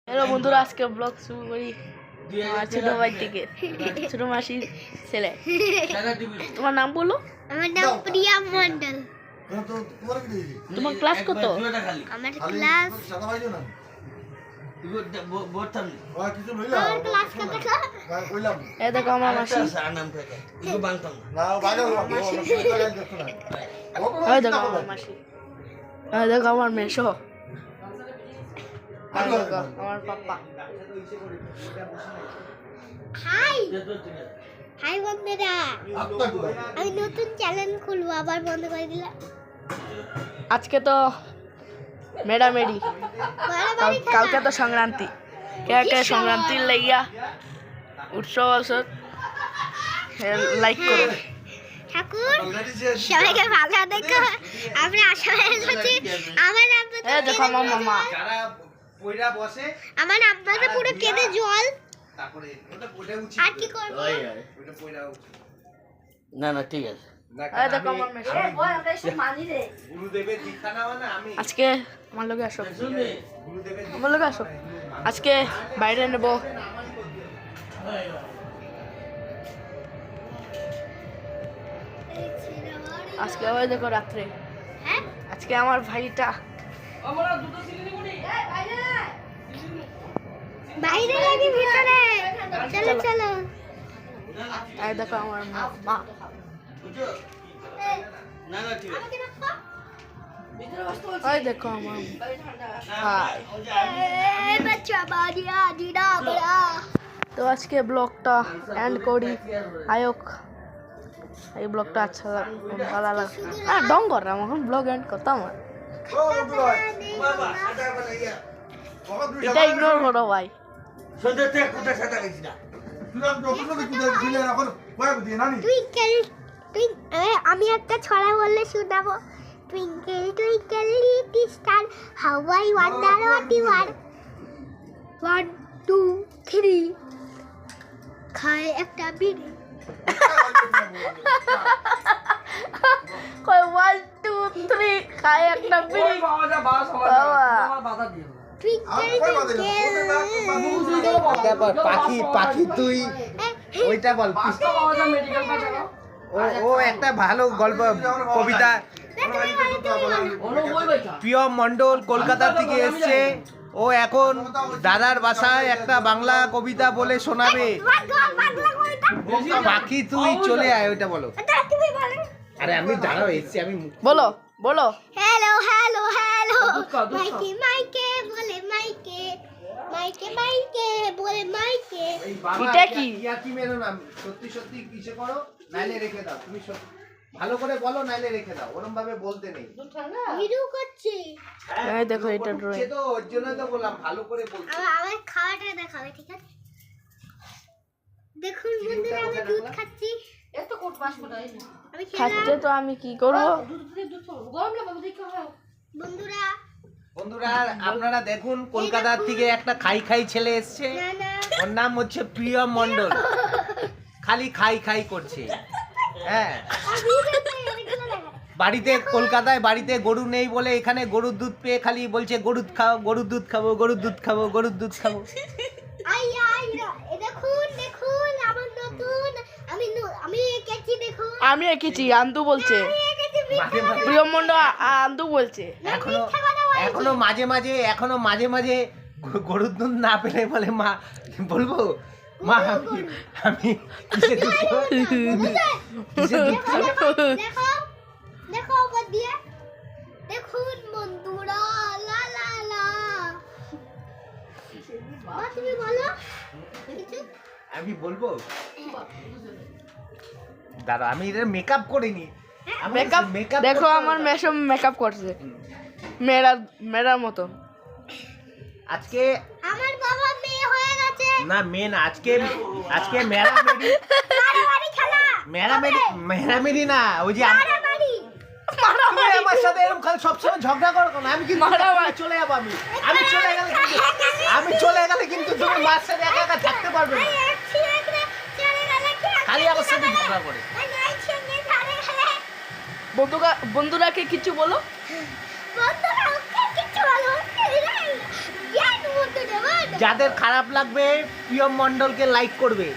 Hello বন্ধুরা, আজকে blog শুরু করি আমার ছোট ভাই থেকে, ছোট মাসির ছেলে। তোমার নাম বলো? আমার নাম প্রিয়া মন্ডল। তোমার ক্লাস কত? আমার ক্লাস এই দেখো আমার মাসি, এই দেখো আমার মাসি, এই দেখো আমার মেশো, এই দেখো আমার পাপ্পা। হাই হাই বন্ধুরা, আমি নতুন চ্যানেল খুলবো, আবার বন্ধ করে দিলাম। আজকে তো মেডামেডি, কালকে তো সংক্রান্তি। কে কে সংক্রান্তির লাইয়া উৎসব আছে লাইক করো। ঠাকুর সবাইকে ভালো দেখো। আমরা আসামের কাছে আমার এই দেখো আমার মামা, আমার আব্বাকে পুরো কেঁদে জল। আর কি করবো? না না ঠিক আছে। এই দেখো আমার মেশো। আজকে আমার লগে আসো, আমার লগে আসো। আজকে বাইরে নেব। আজকে ওই দেখো রাত্রে, হ্যাঁ আজকে আমার ভাইটা বাইরে নাকি ভিতরে? চলো চলো। এই দেখো আমার মা, না না ঠিক আছে। ওই দেখো আমার ভাই। বাচ্চা বাড়িয়া দিদা বড়া। তো আজকে ব্লগটা এন্ড করি। আয়োক এই ব্লগটা আচ্ছা ভালো লাগে। আর ডং কর রাম, এখন ব্লগ এন্ড করতাম। এটা ইগনোর করো ভাই। সন্ধ্যেতে কোথায় সাথে গেছি না। আমি একটা ছড়া বললে শোনাবো। Twinkle twinkle little star how I wonder what you are. 1 2 3 খায় একটা বিড়ি। কই 1 2 3 খায় একটা বিড়ি। বাবা পাখি পাখি তুই ওইটা বল। ও একটা ভালো গল্প কবিতা। প্রিয় মণ্ডল কলকাতা থেকে এসছে, ও এখন দাদার বাসায় একটা বাংলা কবিতা বলে শোনাবে। পাখি তুই চলে আয়, ওইটা বলো। আরে আমি দাঁড়াও এসছি, আমি বলো বলো। হ্যালো হ্যালো হ্যালো মাইকে মাইকে বলে মাইকে, মাইকে মাইকে বলে মাইকে। এটা কি? কি মেরো না, সত্যি সত্যি কিসে করো, নাইলে রেখে দাও। তুমি ভালো করে বলো, নাইলে রেখে দাও। ওরকম ভাবে বলতে নেই। ভিডিও করছি। এই দেখো এটা ড্রয়িং। সে তো ওর জন্য তো বললাম ভালো করে বলতে। আমার খাওয়াটা দেখাবে, ঠিক আছে? দেখুন বন্ধুরা, আমি দুধ খাচ্ছি। আমি খাচ্ছে খেলাম। তো আমি কি করবো? বন্ধুরা বন্ধুরা আপনারা দেখুন, কলকাতার থেকে একটা খাই খাই ছেলে এসছে। না না ওর নাম হচ্ছে প্রিয় মণ্ডল। খালি খাই খাই করছে। হ্যাঁ, বাড়িতে কলকাতায় বাড়িতে গরু নেই বলে এখানে গরুর দুধ পেয়ে খালি বলছে গরুর খাও, গরুর দুধ খাবো, গরুর দুধ খাবো, গরুর দুধ খাবো। আই আই এ দেখুন দেখুন আমার নতুন আমি এঁকেছি, দেখুন আমি এঁকেছি, আন্দু বলছে। আমি এঁকেছি। মাঝে মাঝে প্রিয়মন্ড আন্দু বলছে। এখনো মাঝে মাঝে গরুর দুধ না পেলে বলে মা, বলবো মা আমি কিসে দুধ খাবো? কিসে দুধ খাবো? দেখো দেখো ওপর দিয়ে দেখুন বন্ধুরা। লা লা লা মা তুমি বলো কিছু। আমি বলবো দাদা, আমি এটা মেকআপ করিনি। মেকআপ দেখো, আমার মেশো মেকআপ করছে মেয়েরার মতো। আজকে আমার বাবা মেয়ে হয়ে গেছে। না মেন আজকে মেরামেরি মারামারি খেলা। মেরামেরি না, ওই যে মারামারি তুমি আমার সাথে এরকম খালি সবসময় ঝগড়া করো কেন? আমি কিন্তু চলে যাবো। আমি চলে গেলে কিন্তু তুমি মার সাথে একা একা থাকতে পারবে না। খালি আমার সাথে ঝগড়া করে। বন্ধুরাকে কিছু বলো। বন্ধুরা ওকে কিছু বলো। যাদের খারাপ লাগবে প্রিয়ম মণ্ডলকে লাইক করবে।